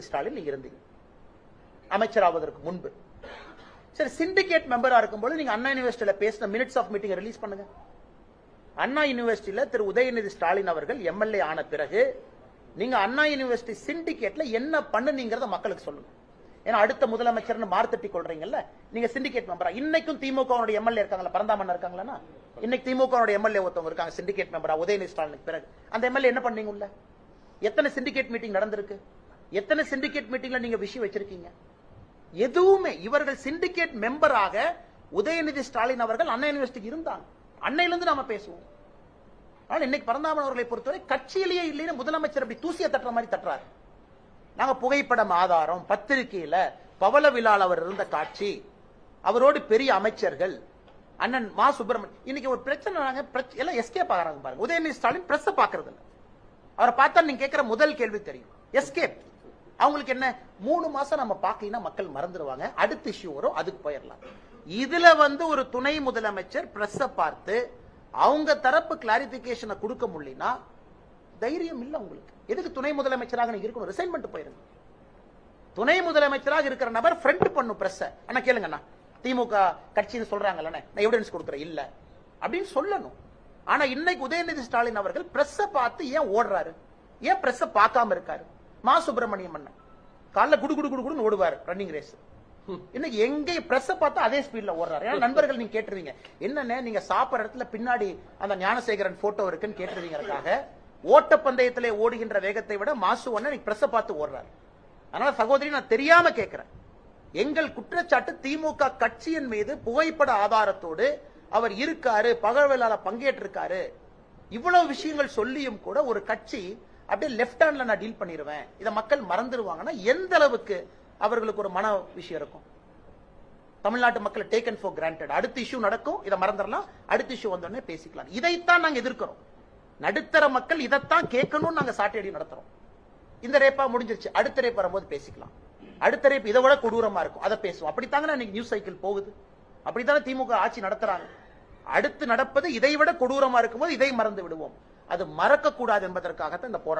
ஸ்டாலின் நீங்க இருந்தீங்க அமைச்சராவதற்கு முன்பு. சரி, சிண்டிகேட் மெம்பரா இருக்கும்போது நீங்க அண்ணா யூனிவர்சிட்டியில பேசின மினிட்ஸ் ஆஃப் மீட்டிங் ரிலீஸ் பண்ணுங்க. அண்ணா யூனிவர்சிட்டியில திரு உதயநிதி ஸ்டாலின் அவர்கள் எம்எல்ஏ ஆன பிறகு நீங்க அண்ணா யூனிவர்சிட்டி சிண்டிகேட்ல என்ன பண்ணுனீங்கறத மக்களுக்கு சொல்லுங்க. ஏன்னா அடுத்த முதலமைச்சர்னு மார்த்தட்டி கொள்றீங்கல்ல, நீங்க சிண்டிகேட் மெம்பரா. இன்னைக்கும் திமுக எம்எல்ஏ இருக்காங்களா, பரந்தாமன் இருக்காங்களா? இன்னைக்கு திமுக எம்எல்ஏ ஒருத்தவங்க இருக்காங்க சிண்டிகேட் மெம்பரா உதயநிதி ஸ்டாலினுக்கு பிறகு. அந்த எம்எல்ஏ என்ன பண்ணீங்க? உள்ள எத்தனை சிண்டிகேட் மீட்டிங் நடந்திருக்கு? எத்தனை சிண்டிகேட் மீட்டிங்ல நீங்க விஷயம் வச்சிருக்கீங்க? எதுவுமே. இவர்கள் சிண்டிகேட் மெம்பராக உதயநிதி ஸ்டாலின் அவர்கள் அண்ணா யூனிவர்சிட்டிக்கு இருந்தாங்க. அன்னையில இருந்து நாம பேசுவோம். ஆனால் இன்னைக்கு பரந்தாமன் அவர்களை பொறுத்தவரை கட்சியிலேயே இல்லைன்னு முதலமைச்சர் அப்படி தூசியை தட்டுற மாதிரி தட்டுறாரு. நாங்க புகைப்படம் ஆதாரம், பத்திரிகையில பவள விழால் அவர் இருந்த காட்சி, அவரோடு பெரிய அமைச்சர்கள், அண்ணன் மா சுப்பிரமணியன். இன்னைக்கு ஒரு பிரச்சனை, எல்லாம் எஸ்கேப் ஆகிறாங்க பாருங்க. உதயநிதி ஸ்டாலின் பிரஸ் பாக்குறது இல்ல. அவரை பார்த்தா நீங்க கேட்கிற முதல் கேள்வி தெரியும், எஸ்கேப். அவங்களுக்கு என்ன, 3 மாசம் நம்ம பார்க்கலனா மக்கள் மறந்துடுவாங்க, அடுத்த இஷ்யூ வரும், அதுக்கு போயிடலாம். இதுல ஒரு துணை முதலமைச்சர் பிரஸ் பார்த்து அவங்க தரப்பு கிளாரிபிகேஷனை கொடுக்க முடியலனா தைரியம் இல்ல உங்களுக்கு. எதுக்கு துணை முதலமைச்சராக நீங்க இருக்கணும்? ரிசைன் பண்ணிட்டு போயிருங்க. துணை முதலமைச்சராக இருக்கிற நபர் ஃப்ரண்ட் பண்ணும் பிரஸ். அண்ணா கேளுங்கண்ணா, திமுக கட்சின்னு சொல்றாங்கல்ல, நான் எவிடன்ஸ் கொடுக்குறேன் இல்ல அப்படின்னு சொல்லணும். ஆனா இன்னைக்கு உதயநிதி ஸ்டாலின் அவர்கள் பிரஸ் பார்த்து ஏன் ஓடுறாரு? ஏன் பிரஸ் பார்க்காம இருக்காரு? மா சுப்பிரமணியம் அண்ணன் காலைல குடு குடு குடுன்னு ஓடுவார் ரன்னிங் ரேஸ். இன்னைக்கு எங்க பிரஸ் பார்த்தா அதே ஸ்பீட்ல ஓடுறாரு. ஏன்னா நண்பர்கள் நீங்க கேட்டுருவீங்க, என்னன்னு நீங்க சாப்பிடுற இடத்துல பின்னாடி அந்த ஞானசேகரன் போட்டோ இருக்குன்னு கேட்டுருவீங்க. ஓட்டப்பந்தயத்திலே ஓடுகின்ற வேகத்தை விட மாசு அண்ணன் பிரஸ் பார்த்து ஓடுறாரு. அதனால சகோதரி, நான் தெரியாம கேட்கிறேன், எங்கள் குற்றச்சாட்டு திமுக கட்சியின் மீது புகைப்பட ஆதாரத்தோடு அவர் இருக்காரு, பகவலால பங்கேற்றிருக்காரு, இவ்வளவு விஷயங்கள் சொல்லியும் கூட ஒரு கட்சி அப்படியே லெப்ட் ஹேண்ட்ல நான் டீல் பண்ணிடுவேன், இதை மக்கள் மறந்துடுவாங்கன்னா எந்த அளவுக்கு அவர்களுக்கு ஒரு மன விஷயம் இருக்கும்? தமிழ்நாட்டு மக்களை டேக்கன் ஃபார் கிராண்டட். அடுத்த இஷ்யூ நடக்கும், இதை மறந்துடலாம், அடுத்த இஷ்யூ வந்தோடனே பேசிக்கலாம். இதைத்தான் நாங்க எதிர்க்கிறோம். நடுத்தர மக்கள் இதைத்தான் கேட்கணும்னு நாங்க சாட்டையடி நடத்துறோம். இந்த ரேப்பா முடிஞ்சிருச்சு, அடுத்த ரேப் வரும்போது பேசிக்கலாம். அடுத்த ரேப் இதை விட கொடூரமா இருக்கும், அதை பேசுவோம். அப்படித்தாங்க இன்னைக்கு நியூஸ் சைக்கிள் போகுது. அப்படித்தானே திமுக ஆட்சி நடத்துறாங்க. அடுத்து நடப்பது இதை விட கொடூரமா இருக்கும்போது இதை மறந்து விடுவோம். அது மறக்க கூடாது என்பதற்காகத்தான் இந்த போராட்டம்.